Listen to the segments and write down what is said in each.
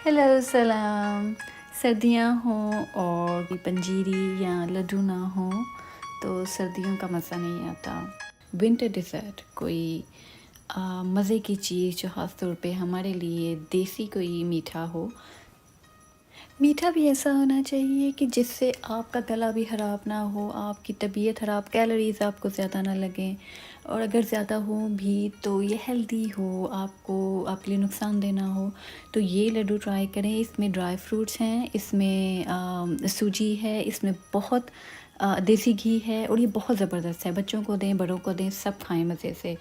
Hello सलाम। सर्दियाँ हों और कोई पंजीरी या लड्डू ना हो तो सर्दियों का मज़ा नहीं आता। विंटर डेज़र्ट कोई मज़े की चीज़ जो ख़ास तौर पे हमारे लिए देसी कोई मीठा हो। मीठा भी ऐसा होना चाहिए कि जिससे आपका गला भी ख़राब ना हो, आपकी तबीयत ख़राब, कैलोरीज़ आपको ज़्यादा ना लगें और अगर ज़्यादा हो भी तो ये हेल्दी हो, आपको आपके लिए नुकसानदेह ना हो। तो ये लड्डू ट्राई करें। इसमें ड्राई फ्रूट्स हैं, इसमें सूजी है, इसमें बहुत देसी घी है और ये बहुत ज़बरदस्त है। बच्चों को दें, बड़ों को दें, सब खाएँ मज़े से।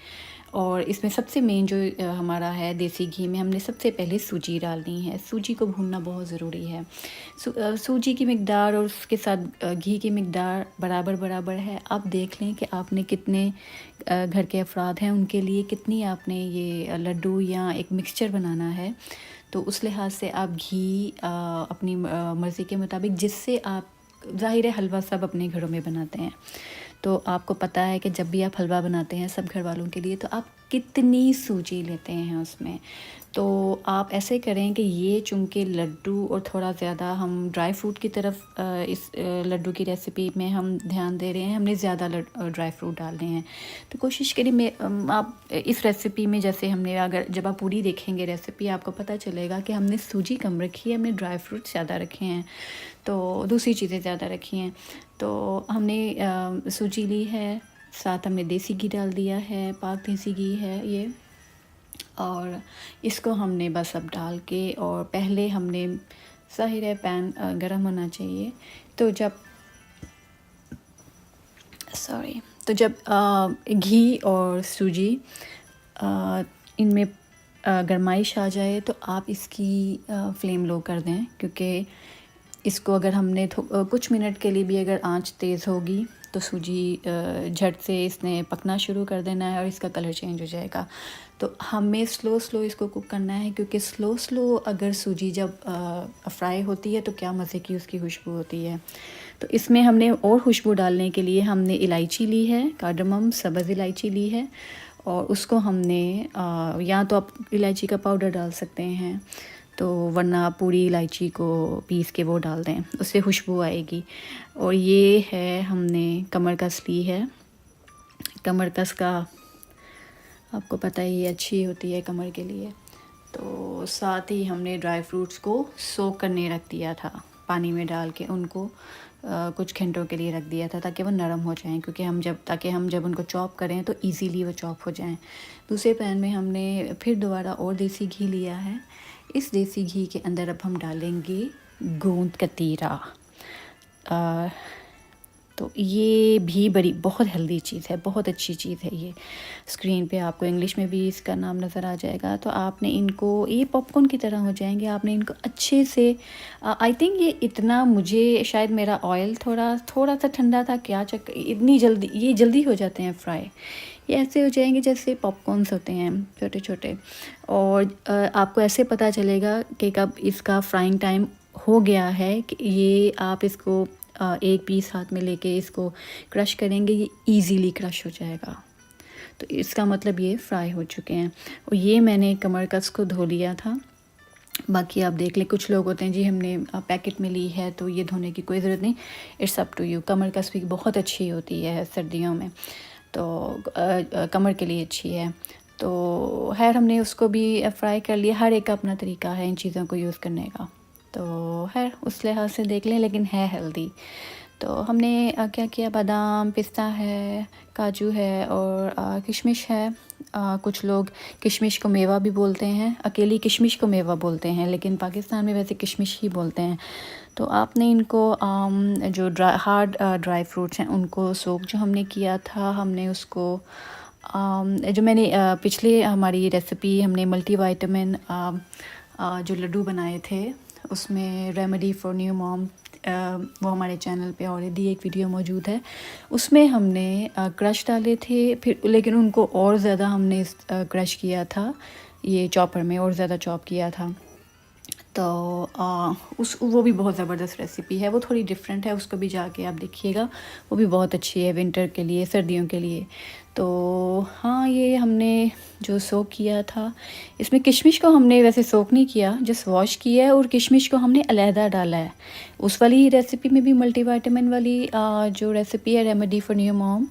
और इसमें सबसे मेन जो हमारा है, देसी घी में हमने सबसे पहले सूजी डालनी है। सूजी को भूनना बहुत ज़रूरी है। सूजी की मिक़दार और उसके साथ घी की मिक़दार बराबर है। आप देख लें कि आपने कितने घर के अफराद हैं, उनके लिए कितनी आपने ये लड्डू या एक मिक्सचर बनाना है। तो उस लिहाज से आप घी अपनी मर्ज़ी के मुताबिक, जिससे आप ज़ाहिर है हलवा सब अपने घरों में बनाते हैं, तो आपको पता है कि जब भी आप हलवा बनाते हैं सब घर वालों के लिए, तो आप कितनी सूजी लेते हैं उसमें। तो आप ऐसे करें कि ये चूँकि लड्डू और थोड़ा ज़्यादा हम ड्राई फ्रूट की तरफ इस लड्डू की रेसिपी में हम ध्यान दे रहे हैं, हमने ज़्यादा ड्राई फ्रूट डालने हैं। तो कोशिश करिए आप इस रेसिपी में, जैसे हमने, अगर जब आप पूरी देखेंगे रेसिपी, आपको पता चलेगा कि हमने सूजी कम रखी है, हमने ड्राई फ्रूट ज़्यादा रखे हैं, तो दूसरी चीज़ें ज़्यादा रखी हैं। तो हमने सूजी ली है, साथ हमने देसी घी डाल दिया है, पाक देसी घी है ये। और इसको हमने बस अब डाल के, और पहले हमने, ज़ाहिर है पैन गरम होना चाहिए। तो जब घी और सूजी इनमें गरमाइश आ जाए तो आप इसकी फ्लेम लो कर दें, क्योंकि इसको अगर हमने कुछ मिनट के लिए भी अगर आंच तेज़ होगी तो सूजी झट से इसने पकना शुरू कर देना है और इसका कलर चेंज हो जाएगा। तो हमें स्लो इसको कुक करना है, क्योंकि स्लो अगर सूजी जब फ्राई होती है तो क्या मज़े की उसकी खुशबू होती है। तो इसमें हमने और खुशबू डालने के लिए हमने इलायची ली है, कार्डमम, सब्ज़ इलायची ली है, और उसको हमने या तो आप इलायची का पाउडर डाल सकते हैं, तो वरना पूरी इलायची को पीस के वो डाल दें, उससे खुशबू आएगी। और ये है, हमने कमरकस ली है। कमरकस का आपको पता ही अच्छी होती है कमर के लिए। तो साथ ही हमने ड्राई फ्रूट्स को सोक करने रख दिया था, पानी में डाल के उनको कुछ घंटों के लिए रख दिया था, ताकि वो नरम हो जाएं, क्योंकि हम जब उनको चॉप करें तो इजीली वो चॉप हो जाएं। दूसरे पैन में हमने फिर दोबारा और देसी घी लिया है। इस देसी घी के अंदर अब हम डालेंगे गोंद कतीरा। तो ये भी बहुत हेल्दी चीज़ है, बहुत अच्छी चीज़ है ये। स्क्रीन पे आपको इंग्लिश में भी इसका नाम नज़र आ जाएगा। तो आपने इनको, ये पॉपकॉर्न की तरह हो जाएंगे, आपने इनको अच्छे से, आई थिंक ये इतना, मुझे शायद मेरा ऑयल थोड़ा सा ठंडा था, क्या चक्कर, इतनी जल्दी ये जल्दी हो जाते हैं फ्राई। ये ऐसे हो जाएंगे जैसे पॉपकॉर्न्स होते हैं, छोटे छोटे। और आपको ऐसे पता चलेगा कि कब इसका फ्राइंग टाइम हो गया है, कि ये आप इसको एक पीस हाथ में लेके इसको क्रश करेंगे, ये इजीली क्रश हो जाएगा। तो इसका मतलब ये फ्राई हो चुके हैं। और ये मैंने कमरकस को धो लिया था, बाकी आप देख लें। कुछ लोग होते हैं जी हमने पैकेट में ली है तो ये धोने की कोई ज़रूरत नहीं, इट्स अप टू यू। कमरकस भी बहुत अच्छी होती है सर्दियों में, तो कमर के लिए अच्छी है। तो खैर हमने उसको भी फ्राई कर लिया। हर एक का अपना तरीका है इन चीज़ों को यूज़ करने का, तो खैर उस लिहाज से देख लें, लेकिन है हेल्दी। तो हमने क्या किया, बादाम, पिस्ता है, काजू है और किशमिश है। कुछ लोग किशमिश को मेवा भी बोलते हैं, अकेली किशमिश को मेवा बोलते हैं, लेकिन पाकिस्तान में वैसे किशमिश ही बोलते हैं। तो आपने इनको जो हार्ड ड्राई फ्रूट्स हैं उनको सोक जो हमने किया था, हमने उसको जो मैंने पिछले हमारी रेसिपी, हमने मल्टीविटामिन जो लड्डू बनाए थे, उसमें रेमेडी फॉर न्यू मॉम, वो हमारे चैनल पे ऑलरेडी एक वीडियो मौजूद है। उसमें हमने क्रश डाले थे, फिर लेकिन उनको और ज़्यादा हमने क्रश किया था, ये चॉपर में और ज़्यादा चॉप किया था। तो वो भी बहुत ज़बरदस्त रेसिपी है, वो थोड़ी डिफरेंट है, उसको भी जाके आप देखिएगा, वो भी बहुत अच्छी है विंटर के लिए, सर्दियों के लिए। तो हाँ, ये हमने जो सोक किया था, इसमें किशमिश को हमने वैसे सोक नहीं किया, जस्ट वॉश किया है और किशमिश को हमने अलहदा डाला है। उस वाली रेसिपी में भी मल्टीविटामिन वाली जो रेसिपी है, remedy for new mom,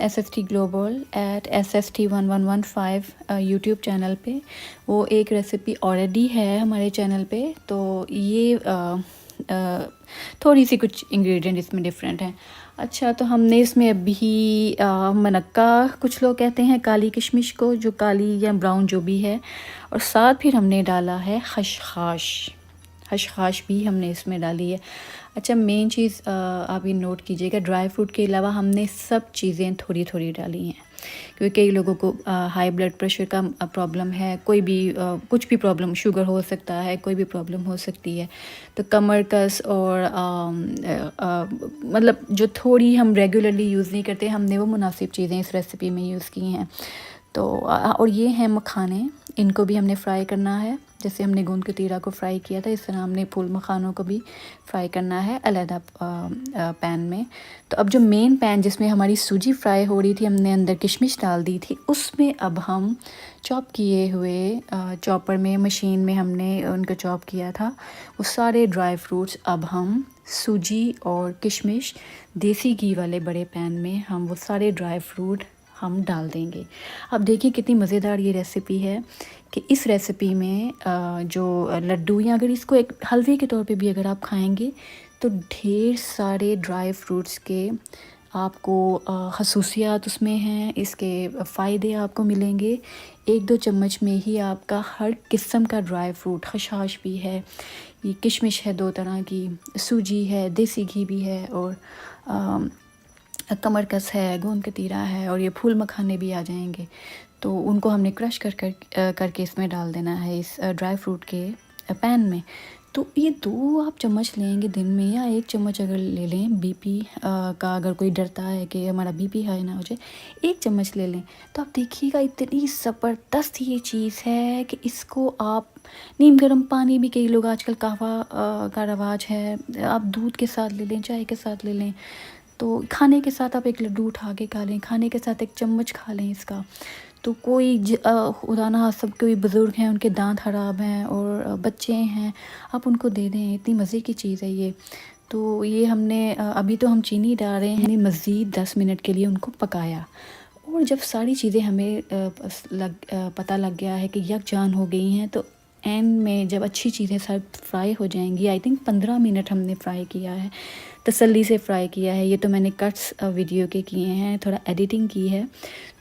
SST global at SST1115 YouTube channel पे, वो एक रेसिपी ऑलरेडी है हमारे चैनल पे। तो ये थोड़ी सी कुछ इंग्रेडिएंट इसमें डिफरेंट हैं। अच्छा, तो हमने इसमें अभी मनक्का, कुछ लोग कहते हैं काली किशमिश को, जो काली या ब्राउन जो भी है, और साथ फिर हमने डाला है खशखाश। खशखाश भी हमने इसमें डाली है। अच्छा, मेन चीज़ आप ये नोट कीजिएगा, ड्राई फ्रूट के अलावा हमने सब चीज़ें थोड़ी थोड़ी डाली हैं, क्योंकि कई लोगों को हाई ब्लड प्रेशर का प्रॉब्लम है, कोई भी कुछ भी प्रॉब्लम, शुगर हो सकता है, कोई भी प्रॉब्लम हो सकती है। तो कमर कस और मतलब जो थोड़ी हम रेगुलरली यूज़ नहीं करते, हमने वो मुनासिब चीज़ें इस रेसिपी में यूज़ की हैं। तो और ये हैं मखाने, इनको भी हमने फ्राई करना है। जैसे हमने गूंद कतीरा को फ्राई किया था, इस तरह हमने फूल मखानों को भी फ्राई करना है अलहदा पैन में। तो अब जो मेन पैन जिसमें हमारी सूजी फ्राई हो रही थी, हमने अंदर किशमिश डाल दी थी, उसमें अब हम चॉप किए हुए चॉपर में, मशीन में हमने उनको चॉप किया था, वो सारे ड्राई फ्रूट्स अब हम सूजी और किशमिश देसी घी वाले बड़े पैन में हम वो सारे ड्राई फ्रूट हम डाल देंगे। अब देखिए कितनी मज़ेदार ये रेसिपी है कि इस रेसिपी में जो लड्डू, या अगर इसको एक हलवे के तौर पे भी अगर आप खाएंगे, तो ढेर सारे ड्राई फ्रूट्स के आपको खसूसियात उसमें हैं, इसके फ़ायदे आपको मिलेंगे। 1-2 चम्मच में ही आपका हर किस्म का ड्राई फ्रूट, खशाश भी है, ये किशमिश है 2 तरह की, सूजी है, देसी घी भी है, और कमरकस है, गोंद कतीरा है, और ये फूल मखाने भी आ जाएंगे। तो उनको हमने क्रश करके इसमें डाल देना है, इस ड्राई फ्रूट के पैन में। तो ये 2 आप चम्मच लेंगे दिन में, या 1 चम्मच अगर ले लें, बीपी का अगर कोई डरता है कि हमारा बीपी हाई ना हो जाए, 1 चम्मच ले लें। तो आप देखिएगा इतनी ज़बरदस्त ये चीज़ है कि इसको आप नीम गर्म पानी भी, कई लोग आजकल कहवा का रवाज है, आप दूध के साथ ले लें, चाय के साथ ले लें। तो खाने के साथ आप एक लड्डू उठा के खा लें, खाने के साथ 1 चम्मच खा लें इसका। तो कोई खुदा ना सब कोई बुज़ुर्ग हैं, उनके दांत ख़राब हैं और बच्चे हैं, आप उनको दे दें, इतनी मज़े की चीज़ है ये। तो ये हमने अभी तो हम चीनी डाल रहे हैं, हमने मज़ीद 10 मिनट के लिए उनको पकाया। और जब सारी चीज़ें हमें पता लग गया है कि यकजान हो गई हैं, तो एंड में जब अच्छी चीज़ें सब फ्राई हो जाएंगी, आई थिंक 15 मिनट हमने फ्राई किया है, तसल्ली से फ्राई किया है। ये तो मैंने कट्स वीडियो के किए हैं, थोड़ा एडिटिंग की है,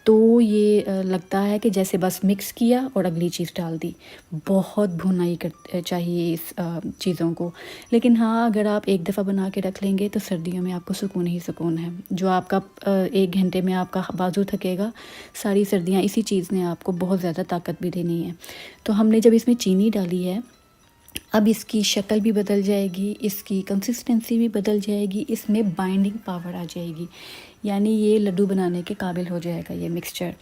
तो ये लगता है कि जैसे बस मिक्स किया और अगली चीज़ डाल दी। बहुत भुनाई चाहिए इस चीज़ों को। लेकिन हाँ, अगर आप एक दफ़ा बना के रख लेंगे तो सर्दियों में आपको सुकून ही सुकून है। जो आपका 1 घंटे में आपका बाजू थकेगा, सारी सर्दियाँ इसी चीज़ ने आपको बहुत ज़्यादा ताकत भी देनी है। तो हमने जब इसमें चीनी डाली है, अब इसकी शक्ल भी बदल जाएगी, इसकी कंसिस्टेंसी भी बदल जाएगी, इसमें बाइंडिंग पावर आ जाएगी, यानी ये लड्डू बनाने के काबिल हो जाएगा ये मिक्सचर।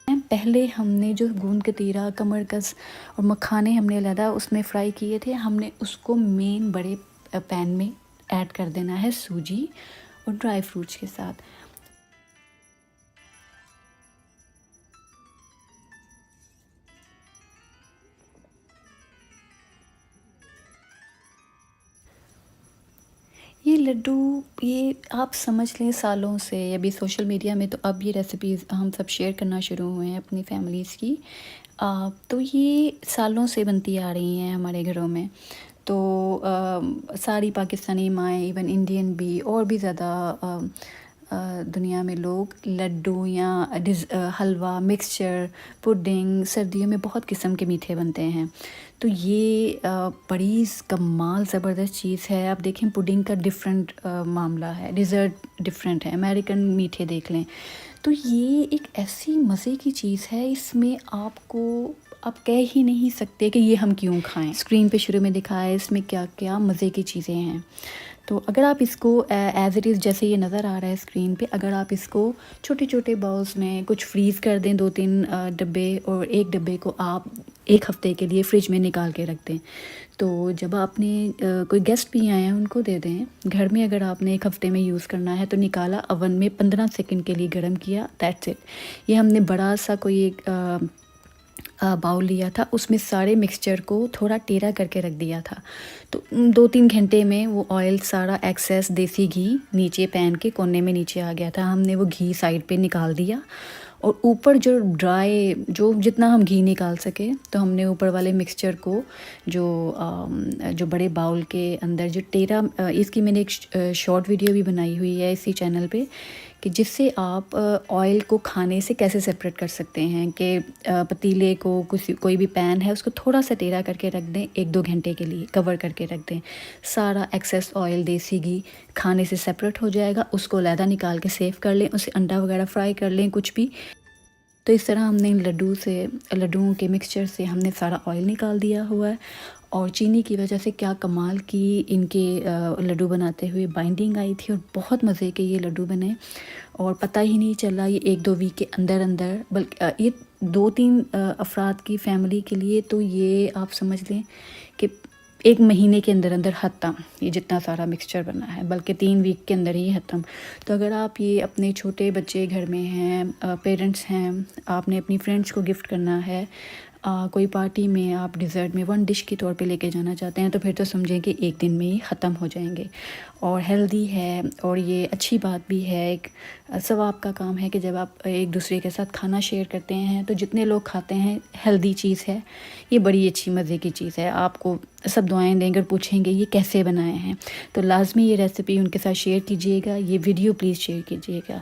पहले हमने जो गूंद कतीरा, कमरकस और मखाने हमने अलहदा उसमें फ्राई किए थे, हमने उसको मेन बड़े पैन में ऐड कर देना है सूजी और ड्राई फ्रूट्स के साथ। ये लड्डू, ये आप समझ लें सालों से, अभी सोशल मीडिया में तो अब ये रेसिपीज़ हम सब शेयर करना शुरू हुए हैं अपनी फैमिलीज़ की। तो ये सालों से बनती आ रही हैं हमारे घरों में। तो सारी पाकिस्तानी माएँ, इवन इंडियन भी, और भी ज़्यादा दुनिया में लोग लड्डू या हलवा, मिक्सचर, पुडिंग, सर्दियों में बहुत किस्म के मीठे बनते हैं। तो ये बड़ी कमाल ज़बरदस्त चीज़ है। आप देखें, पुडिंग का डिफरेंट मामला है, डिज़र्ट डिफरेंट है, अमेरिकन मीठे देख लें। तो ये एक ऐसी मज़े की चीज़ है, इसमें आपको आप कह ही नहीं सकते कि ये हम क्यों खाएं। स्क्रीन पे शुरू में दिखाया है इसमें क्या क्या मज़े की चीज़ें हैं। तो अगर आप इसको एज़ इट इज़ जैसे ये नज़र आ रहा है स्क्रीन पे, अगर आप इसको छोटे छोटे बाउल्स में कुछ फ्रीज़ कर दें, 2-3 डब्बे, और एक डब्बे को आप 1 हफ़्ते के लिए फ्रिज में निकाल के रख दें। तो जब आपने कोई गेस्ट भी आए हैं उनको दे दें। घर में अगर आपने 1 हफ़्ते में यूज़ करना है तो निकाला, ओवन में 15 सेकंड के लिए गर्म किया, दैट्स इट। ये हमने बड़ा सा कोई एक बाउल लिया था, उसमें सारे मिक्सचर को थोड़ा टेढ़ा करके रख दिया था। तो 2-3 घंटे में वो ऑयल सारा एक्सेस देसी घी नीचे पैन के कोने में नीचे आ गया था। हमने वो घी साइड पे निकाल दिया और ऊपर जो ड्राई जो जितना हम घी निकाल सके, तो हमने ऊपर वाले मिक्सचर को जो बड़े बाउल के अंदर जो टेढ़ा, इसकी मैंने एक शॉर्ट वीडियो भी बनाई हुई है इसी चैनल पे, कि जिससे आप ऑयल को खाने से कैसे सेपरेट कर सकते हैं। कि पतीले को कोई भी पैन है उसको थोड़ा सा टेढ़ा करके रख दें, 1-2 घंटे के लिए कवर करके रख दें। सारा एक्सेस ऑयल देसी घी खाने से सेपरेट हो जाएगा, उसको अलहदा निकाल के सेव कर लें, उसे अंडा वगैरह फ्राई कर लें कुछ भी। तो इस तरह हमने इन लड्डुओं के मिक्सचर से हमने सारा ऑयल निकाल दिया हुआ है। और चीनी की वजह से क्या कमाल की इनके लड्डू बनाते हुए बाइंडिंग आई थी, और बहुत मज़े के ये लड्डू बने और पता ही नहीं चला ये 1-2 वीक के अंदर बल्कि ये 2-3 अफराद की फ़ैमिली के लिए तो ये आप समझ लें कि 1 महीने के अंदर ख़त्म, ये जितना सारा मिक्सचर बना है, बल्कि 3 वीक के अंदर ही ख़त्म। तो अगर आप ये अपने छोटे बच्चे घर में हैं, पेरेंट्स हैं, आपने अपनी फ्रेंड्स को गिफ्ट करना है, कोई पार्टी में आप डिज़र्ट में 1 डिश के तौर पे लेके जाना चाहते हैं, तो फिर तो समझें कि 1 दिन में ही ख़त्म हो जाएंगे। और हेल्दी है, और ये अच्छी बात भी है, एक सवाब का काम है कि जब आप एक दूसरे के साथ खाना शेयर करते हैं तो जितने लोग खाते हैं, हेल्दी चीज़ है, ये बड़ी अच्छी मज़े की चीज़ है। आपको सब दुआएं देंगे और पूछेंगे ये कैसे बनाए हैं, तो लाजमी ये रेसिपी उनके साथ शेयर कीजिएगा, ये वीडियो प्लीज़ शेयर कीजिएगा।